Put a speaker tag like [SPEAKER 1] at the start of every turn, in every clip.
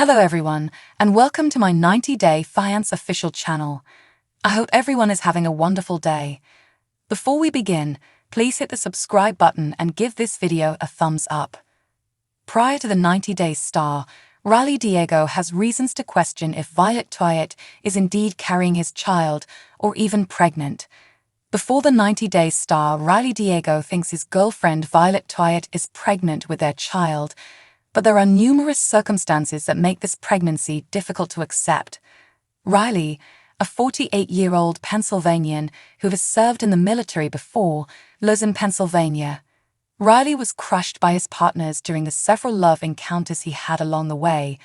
[SPEAKER 1] Hello everyone, and welcome to my 90-day Fiance official channel. I hope everyone is having a wonderful day. Before we begin, please hit the subscribe button and give this video a thumbs up. Prior to the 90-day star, Riley Diego has reasons to question if Violet Toyet is indeed carrying his child or even pregnant. Before the 90-day star, Riley Diego thinks his girlfriend Violet Toyet is pregnant with their child, but there are numerous circumstances that make this pregnancy difficult to accept. Riley, a 48-year-old Pennsylvanian who has served in the military before, lives in Pennsylvania. Riley was crushed by his partners during the several love encounters he had along the way,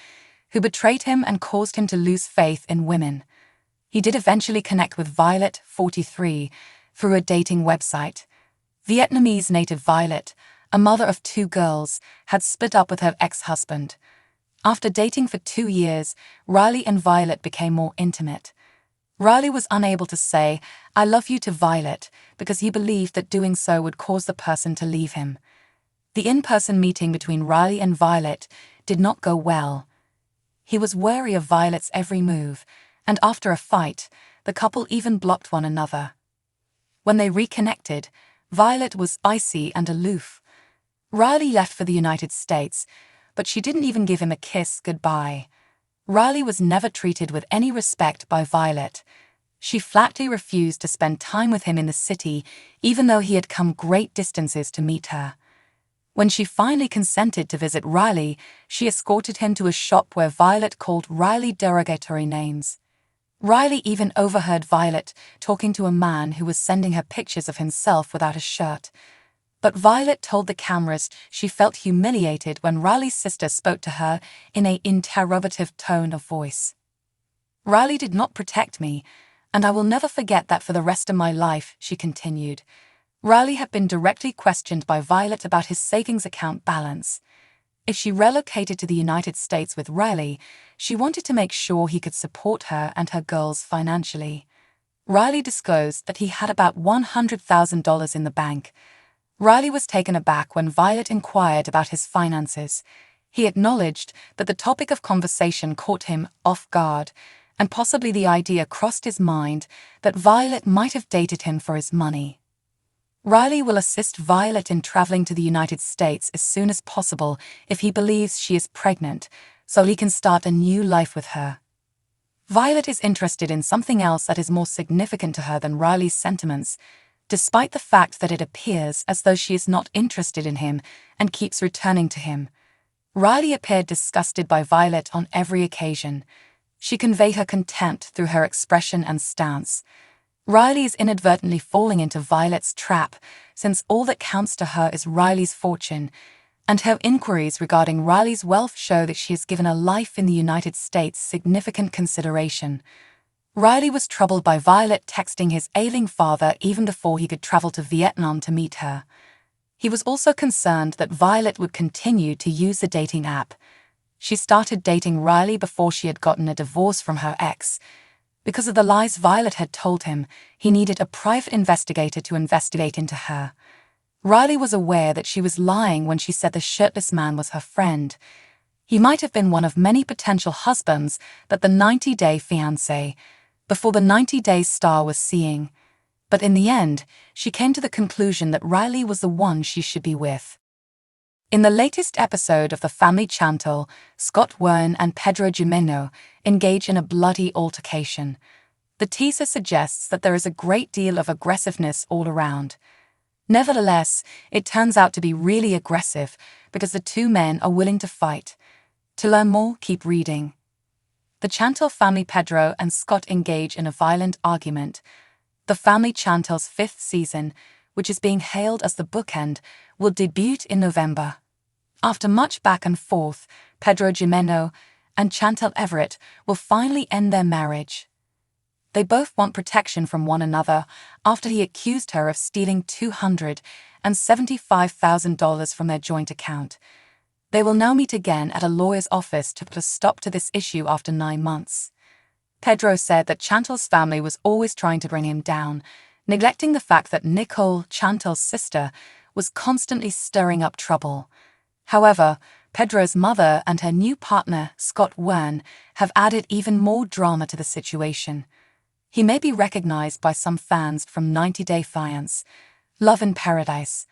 [SPEAKER 1] who betrayed him and caused him to lose faith in women. He did eventually connect with Violet, 43, through a dating website. Vietnamese native Violet, a mother of 2 girls, had split up with her ex-husband. After dating for 2 years, Riley and Violet became more intimate. Riley was unable to say, "I love you" to Violet because he believed that doing so would cause the person to leave him. The in-person meeting between Riley and Violet did not go well. He was wary of Violet's every move, and after a fight, the couple even blocked one another. When they reconnected, Violet was icy and aloof. Riley left for the United States, but she didn't even give him a kiss goodbye. Riley was never treated with any respect by Violet. She flatly refused to spend time with him in the city, even though he had come great distances to meet her. When she finally consented to visit Riley, she escorted him to a shop where Violet called Riley derogatory names. Riley even overheard Violet talking to a man who was sending her pictures of himself without a shirt. But Violet told the cameras she felt humiliated when Riley's sister spoke to her in an interrogative tone of voice. "Riley did not protect me, and I will never forget that for the rest of my life," she continued. Riley had been directly questioned by Violet about his savings account balance. If she relocated to the United States with Riley, she wanted to make sure he could support her and her girls financially. Riley disclosed that he had about $100,000 in the bank. Riley was taken aback when Violet inquired about his finances. He acknowledged that the topic of conversation caught him off guard, and possibly the idea crossed his mind that Violet might have dated him for his money. Riley will assist Violet in traveling to the United States as soon as possible if he believes she is pregnant, so he can start a new life with her. Violet is interested in something else that is more significant to her than Riley's sentiments, despite the fact that it appears as though she is not interested in him and keeps returning to him. Riley appeared disgusted by Violet on every occasion. She conveyed her contempt through her expression and stance. Riley is inadvertently falling into Violet's trap, since all that counts to her is Riley's fortune, and her inquiries regarding Riley's wealth show that she has given a life in the United States significant consideration. Riley was troubled by Violet texting his ailing father even before he could travel to Vietnam to meet her. He was also concerned that Violet would continue to use the dating app. She started dating Riley before she had gotten a divorce from her ex. Because of the lies Violet had told him, he needed a private investigator to investigate into her. Riley was aware that she was lying when she said the shirtless man was her friend. He might have been one of many potential husbands that the 90-day fiancé before the 90-day star was seeing. But in the end, she came to the conclusion that Riley was the one she should be with. In the latest episode of the family channel, Scott Wern and Pedro engage in a bloody altercation. The teaser suggests that there is a great deal of aggressiveness all around. Nevertheless, it turns out to be really aggressive because the 2 men are willing to fight. To learn more, keep reading. The Chantal family Pedro and Scott engage in a violent argument. The family Chantal's 5th season, which is being hailed as the bookend, will debut in November. After much back and forth, Pedro and Chantal Everett will finally end their marriage. They both want protection from one another after he accused her of stealing $275,000 from their joint account. They will now meet again at a lawyer's office to put a stop to this issue after 9 months. Pedro said that Chantal's family was always trying to bring him down, neglecting the fact that Nicole, Chantal's sister, was constantly stirring up trouble. However, Pedro's mother and her new partner, Scott Wern, have added even more drama to the situation. He may be recognized by some fans from 90 Day Fiance, Love in Paradise.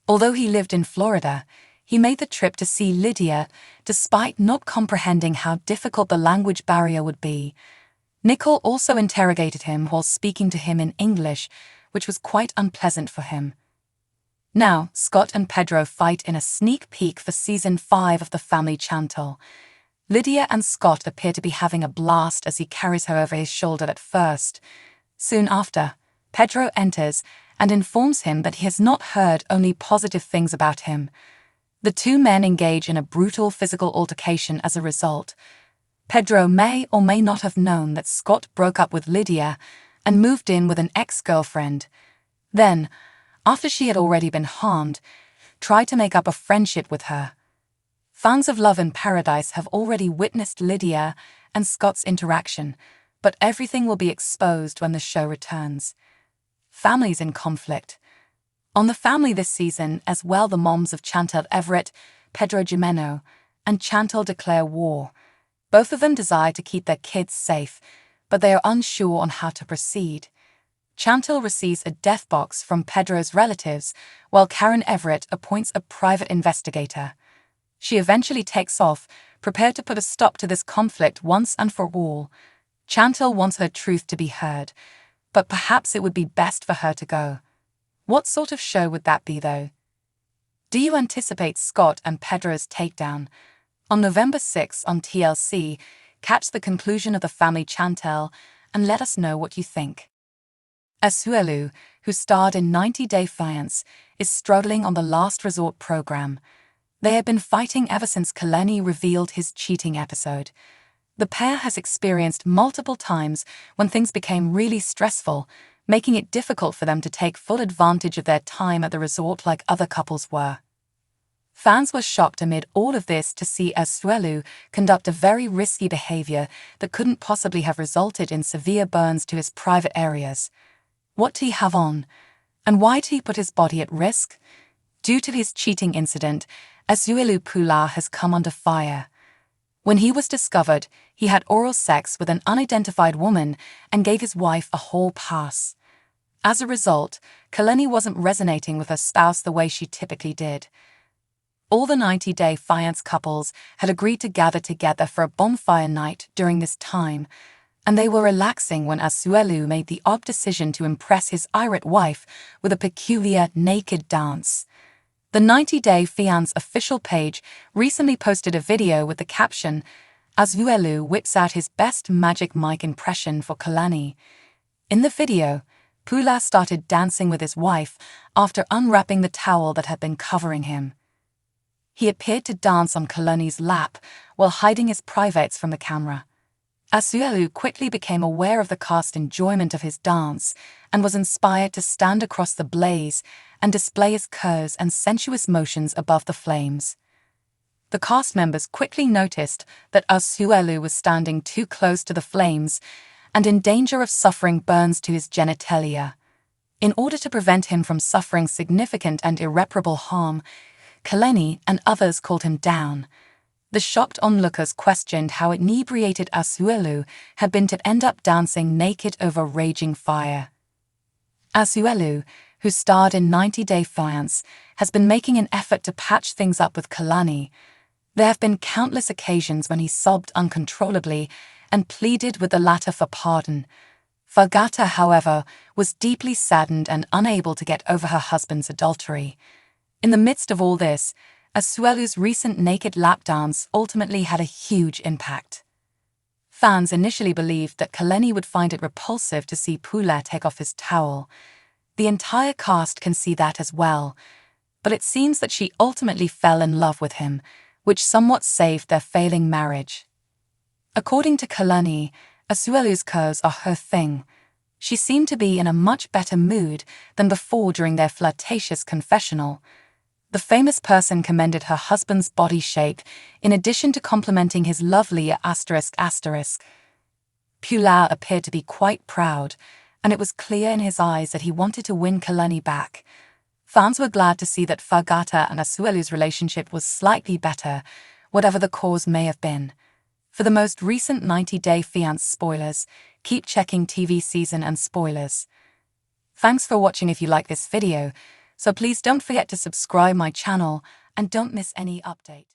[SPEAKER 1] Although he lived in Florida, he made the trip to see Lydia, despite not comprehending how difficult the language barrier would be. Nicole also interrogated him while speaking to him in English, which was quite unpleasant for him. Now, Scott and Pedro fight in a sneak peek for Season 5 of the family channel. Lydia and Scott appear to be having a blast as he carries her over his shoulder at first. Soon after, Pedro enters and informs him that he has not heard only positive things about him. The two men engage in a brutal physical altercation as a result. Pedro may or may not have known that Scott broke up with Lydia and moved in with an ex-girlfriend. Then, after she had already been harmed, tried to make up a friendship with her. Fans of Love in Paradise have already witnessed Lydia and Scott's interaction, but everything will be exposed when the show returns. Families in conflict. On the family this season, as well, the moms of Chantal Everett, Pedro Jimeno, and Chantal declare war. Both of them desire to keep their kids safe, but they are unsure on how to proceed. Chantal receives a death box from Pedro's relatives, while Karen Everett appoints a private investigator. She eventually takes off, prepared to put a stop to this conflict once and for all. Chantal wants her truth to be heard, but perhaps it would be best for her to go. What sort of show would that be, though? Do you anticipate Scott and Pedro's takedown? On November 6 on TLC, catch the conclusion of the family channel and let us know what you think. Asuelu, who starred in 90 Day Fiance, is struggling on the Last Resort program. They have been fighting ever since Kaleni revealed his cheating episode. The pair has experienced multiple times when things became really stressful, making it difficult for them to take full advantage of their time at the resort like other couples were. Fans were shocked amid all of this to see Asuelu conduct a very risky behavior that couldn't possibly have resulted in severe burns to his private areas. What did he have on? And why did he put his body at risk? Due to his cheating incident, Asuelu Pula has come under fire. When he was discovered, he had oral sex with an unidentified woman and gave his wife a hall pass. As a result, Kaleni wasn't resonating with her spouse the way she typically did. All the 90 Day Fiance couples had agreed to gather together for a bonfire night during this time, and they were relaxing when Asuelu made the odd decision to impress his irate wife with a peculiar naked dance. The 90 Day Fiance official page recently posted a video with the caption, "Asuelu whips out his best Magic Mike impression for Kalani." In the video, Pula started dancing with his wife after unwrapping the towel that had been covering him. He appeared to dance on Kalani's lap while hiding his privates from the camera. Asuelu quickly became aware of the cast's enjoyment of his dance and was inspired to stand across the blaze and display his curves and sensuous motions above the flames. The cast members quickly noticed that Asuelu was standing too close to the flames and in danger of suffering burns to his genitalia. In order to prevent him from suffering significant and irreparable harm, Kaleni and others called him down. The shocked onlookers questioned how inebriated Asuelu had been to end up dancing naked over raging fire. Asuelu, who starred in 90 Day Fiance, has been making an effort to patch things up with Kalani. There have been countless occasions when he sobbed uncontrollably and pleaded with the latter for pardon. Fagata, however, was deeply saddened and unable to get over her husband's adultery. In the midst of all this, Asuelu's recent naked lap dance ultimately had a huge impact. Fans initially believed that Kaleni would find it repulsive to see Pula take off his towel. The entire cast can see that as well, but it seems that she ultimately fell in love with him, which somewhat saved their failing marriage. According to Kaleni, Asuelu's curves are her thing. She seemed to be in a much better mood than before during their flirtatious confessional. The famous person commended her husband's body shape, in addition to complimenting his lovely ***. Pula appeared to be quite proud, and it was clear in his eyes that he wanted to win Kaleni back. Fans were glad to see that Fagata and Asuelu's relationship was slightly better, whatever the cause may have been. For the most recent 90-day Fiance spoilers, keep checking TV season and spoilers. Thanks for watching. If you like this video, so please don't forget to subscribe my channel and don't miss any update.